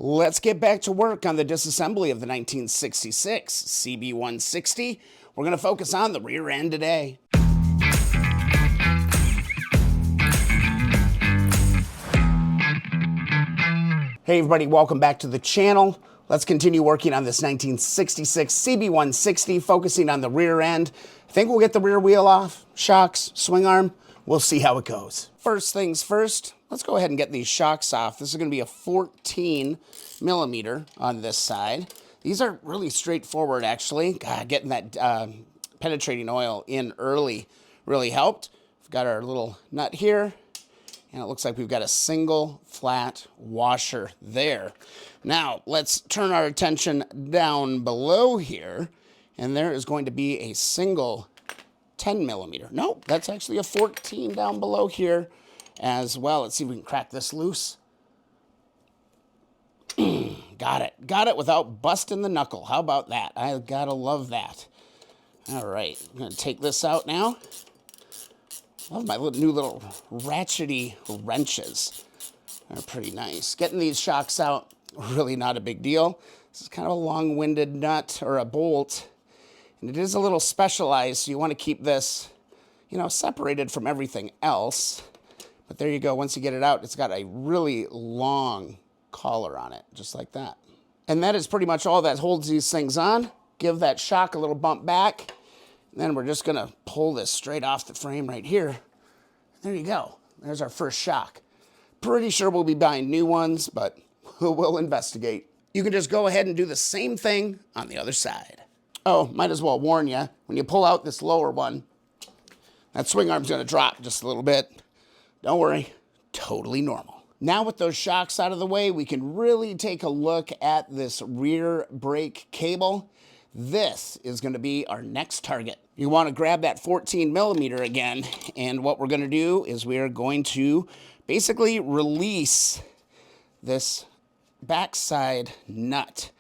Let's get back to work on the disassembly of the 1966 CB160. We're going to focus on the rear end today. Hey everybody, welcome back to the channel. Let's continue working on this 1966 CB160, focusing on the rear end. I think we'll get the rear wheel off, shocks, swing arm. We'll see how it goes. First things first, let's go ahead and get these shocks off. This is going to be a 14 millimeter on this side. These are really straightforward, actually. God, getting that penetrating oil in early really helped. We've got our little nut here, and it looks like we've got a single flat washer there. Now, let's turn our attention down below here, and there is going to be a single 10 millimeter. Nope, that's actually a 14 down below here as well. Let's see if we can crack this loose. Got it. Got it without busting the knuckle. How about that? I gotta love that. All right, I'm gonna take this out now. Love my new little ratchety wrenches. They're pretty nice. Getting these shocks out, really not a big deal. This is kind of a long-winded nut or a bolt. And it is a little specialized, so you want to keep this, separated from everything else. But there you go. Once you get it out, it's got a really long collar on it, just like that. And that is pretty much all that holds these things on. Give that shock a little bump back. And then we're just going to pull this straight off the frame right here. There you go. There's our first shock. Pretty sure we'll be buying new ones, but we'll investigate. You can just go ahead and do the same thing on the other side. Oh, might as well warn you, when you pull out this lower one, that swing arm's going to drop just a little bit. Don't worry, totally normal. Now with those shocks out of the way, we can really take a look at this rear brake cable. This is going to be our next target. You want to grab that 14 millimeter again, and what we're going to do is we are going to basically release this backside nut.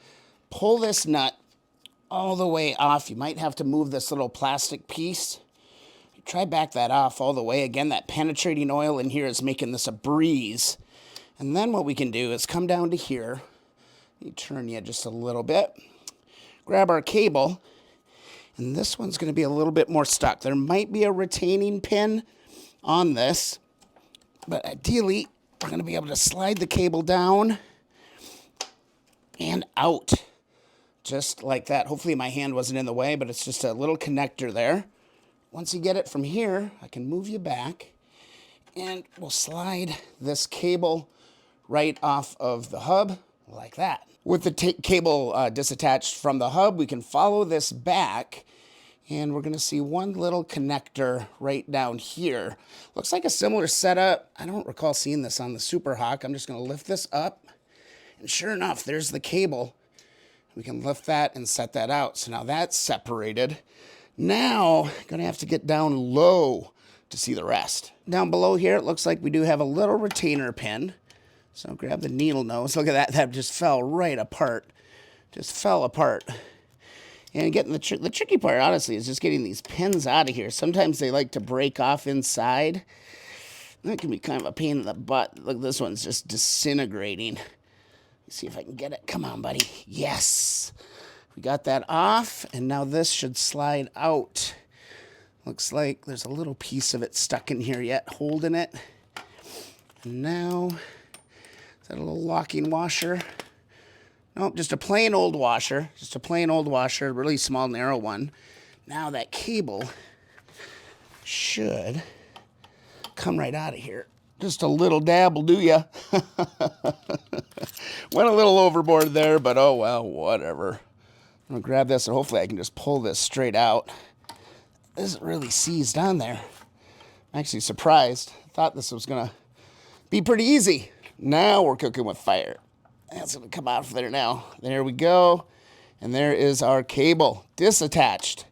Pull this nut all the way off. You might have to move this little plastic piece. Try back that off all the way. Again, that penetrating oil in here is making this a breeze. And then what we can do is come down to here. Let me turn you just a little bit. Grab our cable. And this one's going to be a little bit more stuck. There might be a retaining pin on this. But ideally, we're going to be able to slide the cable down and out. Just like that. Hopefully my hand wasn't in the way, but it's just a little connector there. Once you get it from here, I can move you back, and we'll slide this cable right off of the hub, like that. With the cable disattached from the hub, we can follow this back, and we're going to see one little connector right down here. Looks like a similar setup. I don't recall seeing this on the Super Hawk. I'm just going to lift this up, and sure enough, there's the cable. We can lift that and set that out. So now that's separated. Now, going to have to get down low to see the rest. Down below here, it looks like we do have a little retainer pin. So grab the needle nose. Look at that. That just fell right apart. Just fell apart. And getting the tricky part, honestly, is just getting these pins out of here. Sometimes they like to break off inside. That can be kind of a pain in the butt. Look, this one's just disintegrating. Let's see if I can get it. Come on, buddy. Yes. We got that off, and now this should slide out. Looks like there's a little piece of it stuck in here yet, holding it. And now, is that a little locking washer? Nope, just a plain old washer. Just a plain old washer, really small, narrow one. Now that cable should come right out of here. Just a little dab will do ya. Went a little overboard there, but oh well, whatever. I'm gonna grab this and hopefully I can just pull this straight out. This isn't really seized on there. I'm actually surprised. I thought this was gonna be pretty easy. Now we're cooking with fire. That's gonna come out of there now. There we go. And there is our cable disattached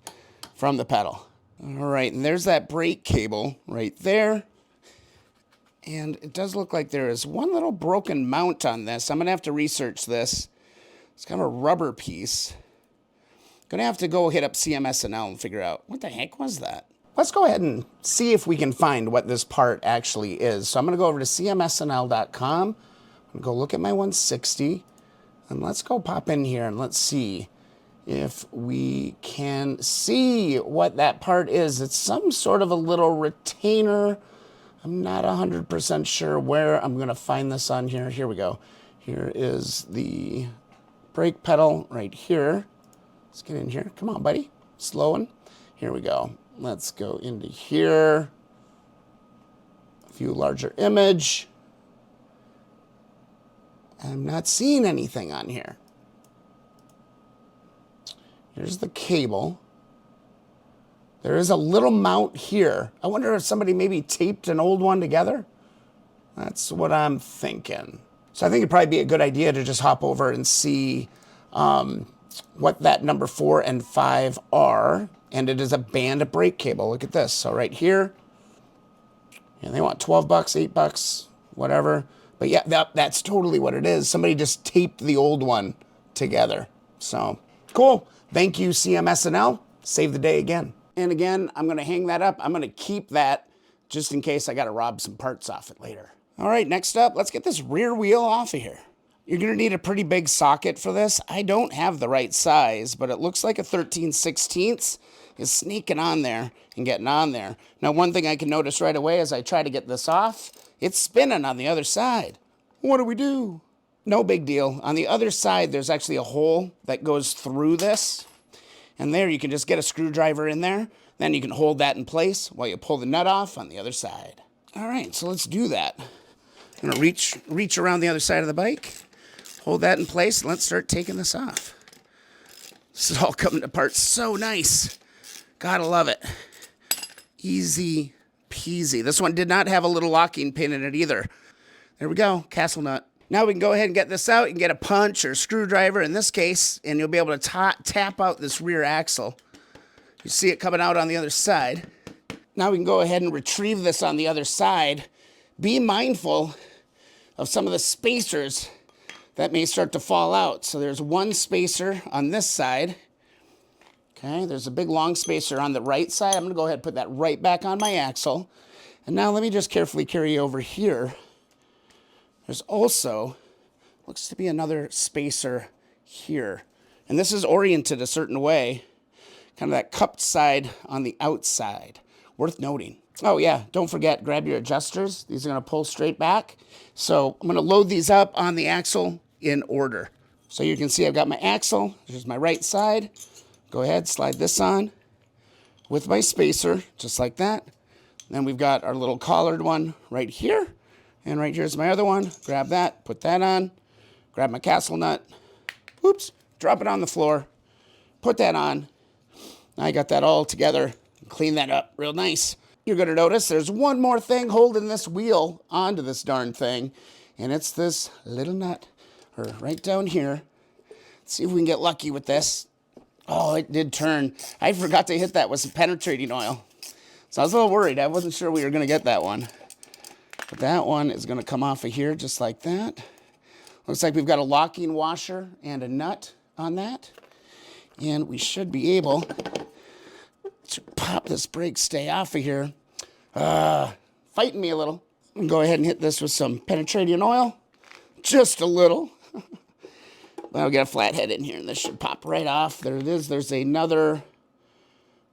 from the pedal. All right, and there's that brake cable right there. And it does look like there is one little broken mount on this. I'm going to have to research this. It's kind of a rubber piece. Going to have to go hit up CMS&L and figure out what the heck was that. Let's go ahead and see if we can find what this part actually is. So I'm going to go over to cmsnl.com. I'm going to go look at my 160. And let's go pop in here and let's see if we can see what that part is. It's some sort of a little retainer. I'm not 100% sure where I'm going to find this on here. Here we go. Here is the brake pedal right here. Let's get in here. Come on, buddy. Slowing. Here we go. Let's go into here. View larger image. I'm not seeing anything on here. Here's the cable. There is a little mount here. I wonder if somebody maybe taped an old one together. That's what I'm thinking. So I think it'd probably be a good idea to just hop over and see what that number 4 and 5 are. And it is a band brake cable. Look at this. So right here, and they want $12, $8, whatever. But yeah, that's totally what it is. Somebody just taped the old one together. So cool. Thank you, CMSNL. Save the day again. And again, I'm going to hang that up. I'm going to keep that just in case I got to rob some parts off it later. All right, next up, let's get this rear wheel off of here. You're going to need a pretty big socket for this. I don't have the right size, but it looks like a 13/16 is sneaking on there and getting on there. Now, one thing I can notice right away as I try to get this off, it's spinning on the other side. What do we do? No big deal. On the other side, there's actually a hole that goes through this. And there you can just get a screwdriver in there. Then you can hold that in place while you pull the nut off on the other side. All right, so let's do that. I'm gonna reach around the other side of the bike, hold that in place, and let's start taking this off. This is all coming apart so nice. Gotta love it. Easy peasy. This one did not have a little locking pin in it either. There we go, castle nut. Now we can go ahead and get this out. You can get a punch or a screwdriver in this case, and you'll be able to tap out this rear axle. You see it coming out on the other side. Now we can go ahead and retrieve this on the other side. Be mindful of some of the spacers that may start to fall out. So there's one spacer on this side. Okay, there's a big long spacer on the right side. I'm gonna go ahead and put that right back on my axle. And now let me just carefully carry over here. There's also, looks to be another spacer here. And this is oriented a certain way, kind of that cupped side on the outside. Worth noting. Oh yeah, don't forget, grab your adjusters. These are gonna pull straight back. So I'm gonna load these up on the axle in order. So you can see I've got my axle, here's my right side. Go ahead, slide this on with my spacer, just like that. Then we've got our little collared one right here. And right here's my other one. Grab that, put that on, grab my castle nut, oops, drop it on the floor, put that on. Now I got that all together, clean that up real nice. You're gonna notice there's one more thing holding this wheel onto this darn thing, and it's this little nut, or right down here. Let's see if we can get lucky with this. Oh, it did turn. I forgot to hit that with some penetrating oil. So I was a little worried. I wasn't sure we were gonna get that one. But that one is going to come off of here just like that. Looks like we've got a locking washer and a nut on that. And we should be able to pop this brake stay off of here. Fighting me a little. Go ahead and hit this with some penetrating oil. Just a little. I'll get a flathead in here and this should pop right off. There it is. There's another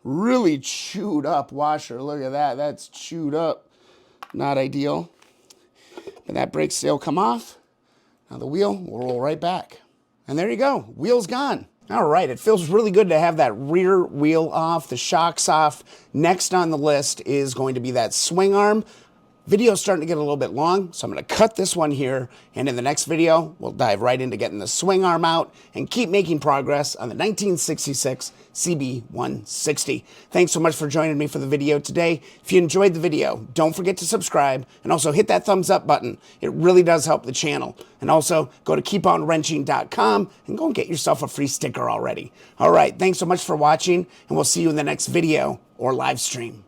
really chewed up washer. Look at that. That's chewed up. Not ideal. But that brake stay will come off. Now the wheel will roll right back. And there you go. Wheel's gone. All right. It feels really good to have that rear wheel off, the shocks off. Next on the list is going to be that swing arm. Video's starting to get a little bit long, so I'm going to cut this one here, and in the next video, we'll dive right into getting the swing arm out and keep making progress on the 1966 CB160. Thanks so much for joining me for the video today. If you enjoyed the video, don't forget to subscribe, and also hit that thumbs up button. It really does help the channel. And also, go to keeponwrenching.com and go and get yourself a free sticker already. All right, thanks so much for watching, and we'll see you in the next video or live stream.